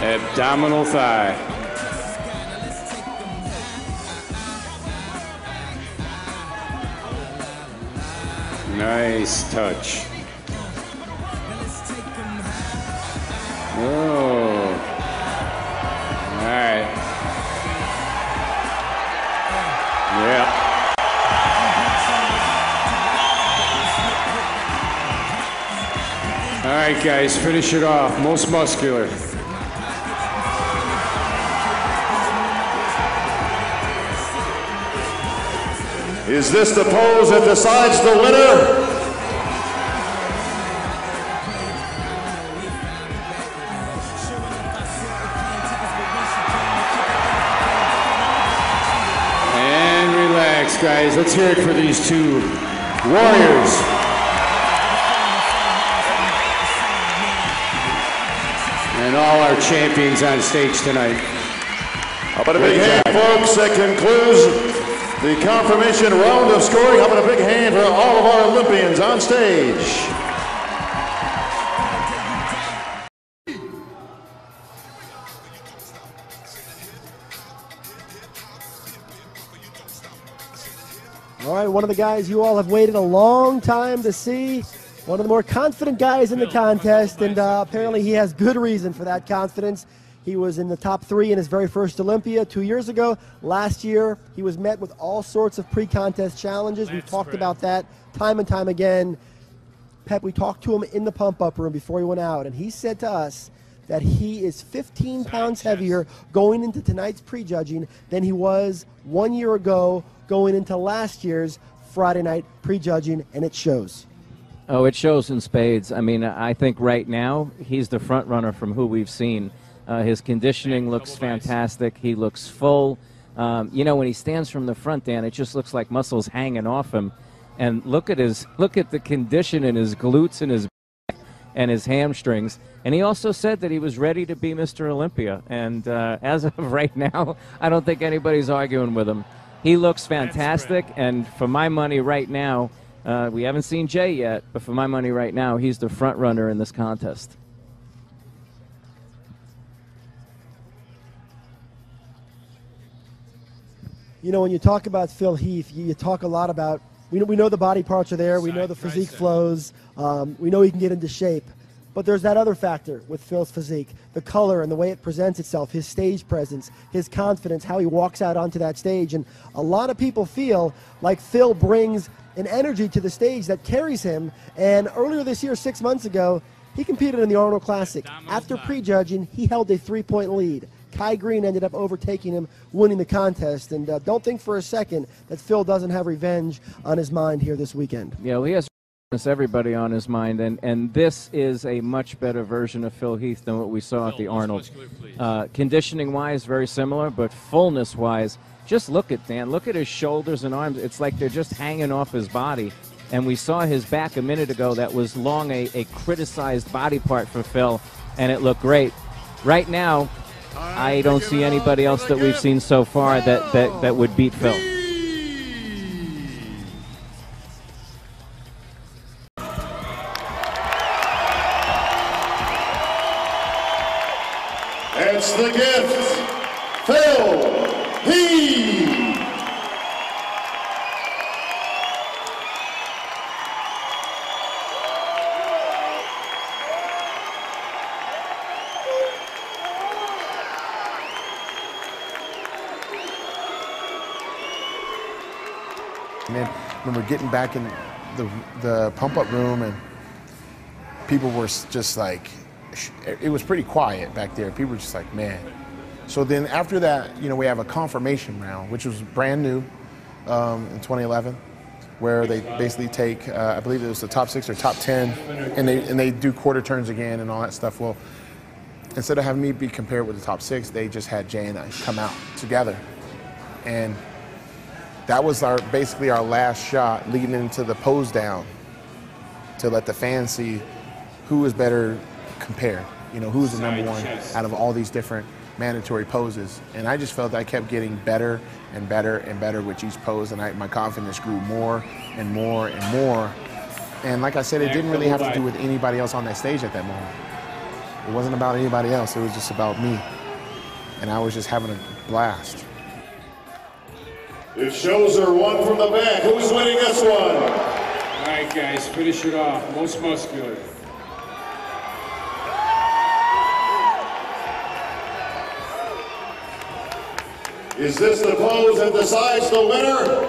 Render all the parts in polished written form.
Abdominal thigh. Nice touch. Oh. All right. Yeah. All right, guys, finish it off. Most muscular. Is this the pose that decides the winner? And relax, guys. Let's hear it for these two warriors. And all our champions on stage tonight. How about a big hand, folks? That concludes the confirmation round of scoring. How about a big hand for all of our Olympians on stage? All right, one of the guys you all have waited a long time to see. One of the more confident guys in the contest, and apparently he has good reason for that confidence. He was in the top 3 in his very first Olympia 2 years ago. Last year, he was met with all sorts of pre-contest challenges. We've talked about that time and time again. Pep, we talked to him in the pump-up room before he went out, and he said to us that he is 15 pounds heavier going into tonight's prejudging than he was 1 year ago going into last year's Friday night prejudging, and it shows. Oh, it shows in spades. I mean, I think right now he's the front runner from who we've seen. His conditioning looks fantastic. He looks full. You know, when he stands from the front, Dan, it just looks like muscles hanging off him. And look at the condition in his glutes and his back and his hamstrings. And he also said that he was ready to be Mr. Olympia. And as of right now, I don't think anybody's arguing with him. He looks fantastic. And for my money right now, we haven't seen Jay yet, but for my money right now, he's the front runner in this contest. You know, when you talk about Phil Heath, you talk a lot about, we know the body parts are there, we know the physique flows, we know he can get into shape, but there's that other factor with Phil's physique, the color and the way it presents itself, his stage presence, his confidence, how he walks out onto that stage, and a lot of people feel like Phil brings an energy to the stage that carries him, and earlier this year, 6 months ago, he competed in the Arnold Classic. After prejudging, he held a 3-point lead. Kai Green ended up overtaking him, winning the contest. And don't think for a second that Phil doesn't have revenge on his mind here this weekend. Yeah, well, he has everybody on his mind, and this is a much better version of Phil Heath than what we saw at the Arnold. Conditioning-wise, very similar, but fullness-wise, just look at Dan. Look at his shoulders and arms. It's like they're just hanging off his body. And we saw his back a minute ago. That was long a criticized body part for Phil, and it looked great. Right now, I don't see anybody else that we've seen so far that would beat Phil. It's the gift, Phil Heath. And then when we're getting back in the pump-up room, and people were just like, it was pretty quiet back there. People were just like, man. So then after that, you know, we have a confirmation round, which was brand new in 2011, where they basically take, I believe it was the top 6 or top 10, and they do quarter turns again and all that stuff. Well, instead of having me be compared with the top 6, they just had Jay and I come out together. And that was basically our last shot leading into the pose down to let the fans see who is better compared. You know, who's the number one out of all these different mandatory poses. And I just felt I kept getting better and better and better with each pose, and my confidence grew more and more and more. And like I said, it didn't really have to do with anybody else on that stage at that moment. It wasn't about anybody else, it was just about me. And I was just having a blast. It shows her one from the back. Who's winning this one? All right, guys, finish it off. Most muscular. Is this the pose that decides the winner?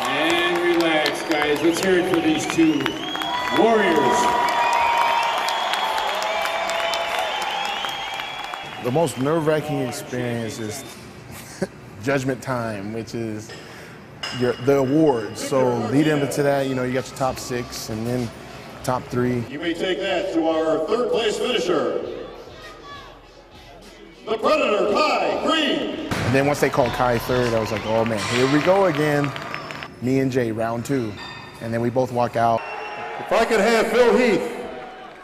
And relax, guys. Let's hear it for these two warriors. The most nerve-wracking experience is judgment time, which is the awards. So leading into that, you know, you got your top 6 and then top 3. You may take that to our third place finisher, the Predator, Kai Green. And then once they called Kai third, I was like, oh man, here we go again. Me and Jay, round 2. And then we both walk out. If I could have Phil Heath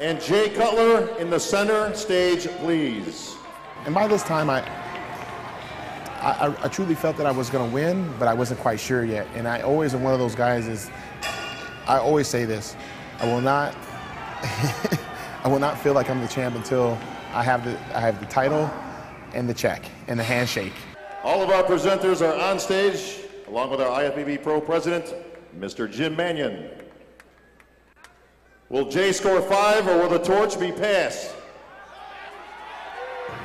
and Jay Cutler in the center stage, please. And by this time, I truly felt that I was going to win, but I wasn't quite sure yet. And I always am one of those guys I always say this, I will not I will not feel like I'm the champ until I have the title and the check and the handshake. All of our presenters are on stage, along with our IFBB Pro President, Mr. Jim Mannion. Will Jay score 5 or will the torch be passed?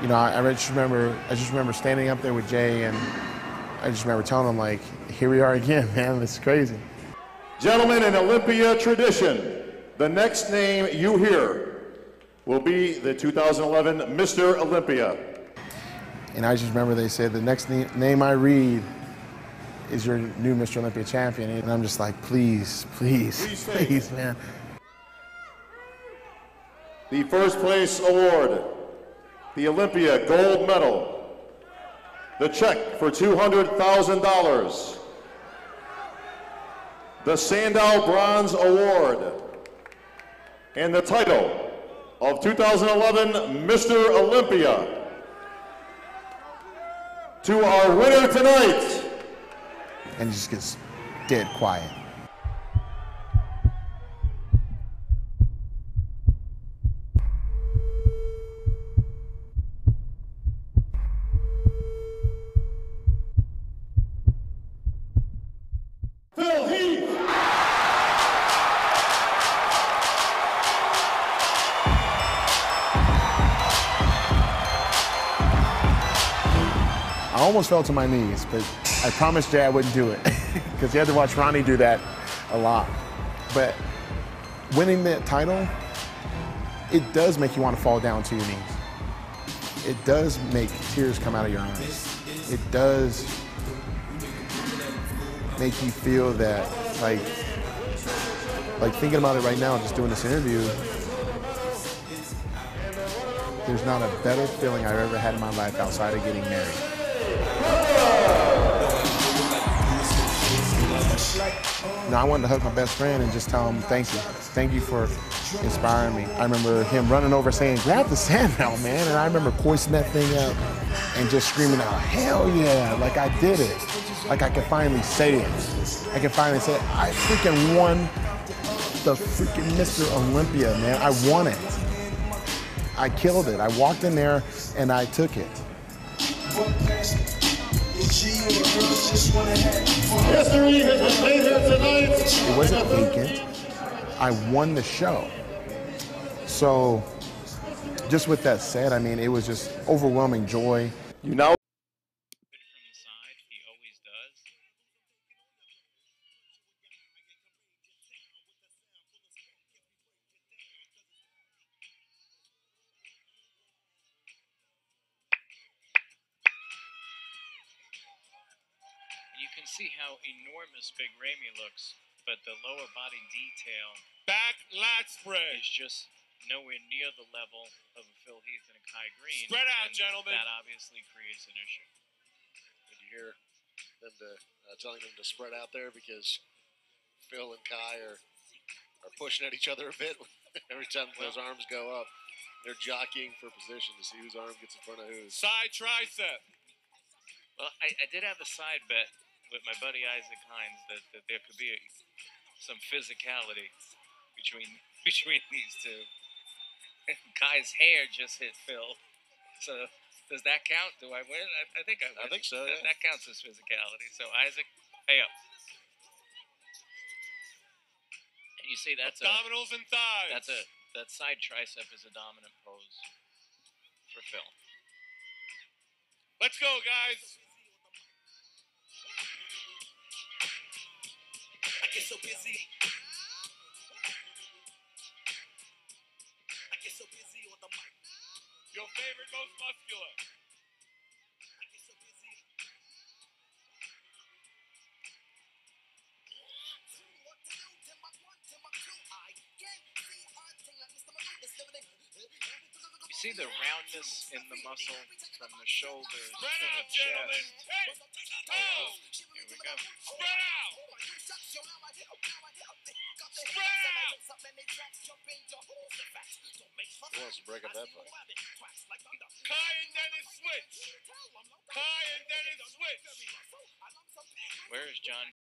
You know, I just remember standing up there with Jay, and I just remember telling him, like, here we are again, man, this is crazy. Gentlemen, in Olympia tradition, the next name you hear will be the 2011 Mr. Olympia. And I just remember they said, the next name I read is your new Mr. Olympia champion. And I'm just like, please, please, please, man. The first place award, the Olympia gold medal, the check for $200,000, the Sandow Bronze Award, and the title of 2011 Mr. Olympia. To our winner tonight. And it just gets dead quiet. Phil Heath. I almost fell to my knees, but I promised Jay I wouldn't do it because you had to watch Ronnie do that a lot. But winning that title, it does make you want to fall down to your knees. It does make tears come out of your eyes. It does make you feel that, like thinking about it right now, just doing this interview, there's not a better feeling I've ever had in my life outside of getting married. I wanted to hug my best friend and just tell him thank you. Thank you for inspiring me. I remember him running over saying, grab the sandbell, man. And I remember hoisting that thing up and just screaming out, hell yeah, like I did it. Like I could finally say it. I can finally say it. I freaking won the freaking Mr. Olympia, man. I won it. I killed it. I walked in there and I took it. History has been made here tonight. It wasn't vacant. I won the show. So, just with that said, I mean, it was just overwhelming joy. You know. You can see how enormous Big Ramey looks, but the lower body detail back lat spread is just nowhere near the level of a Phil Heath and a Kai Green. Spread out, gentlemen. That obviously creates an issue. Did you hear them to telling them to spread out there because Phil and Kai are pushing at each other a bit every time those arms go up. They're jockeying for position to see whose arm gets in front of whose. Side tricep. Well, I did have a side bet with my buddy Isaac Hines that there could be some physicality between these two. Kai's hair just hit Phil. So does that count? Do I win? I think I win. I think so, yeah. That counts as physicality. So Isaac, pay up. And you see Abdominals and thighs. That side tricep is a dominant pose for Phil. Let's go, guys. I get so busy. I get so busy on the mic. Your favorite, most muscular. I get so busy. You see the roundness in the muscle from the shoulders to Spread the out, gentlemen. chest. Hey, oh, Here we go. spread out. Spread out. Who wants to break up that fight? Kai and Dennis switch. Kai and Dennis switch. Where is John?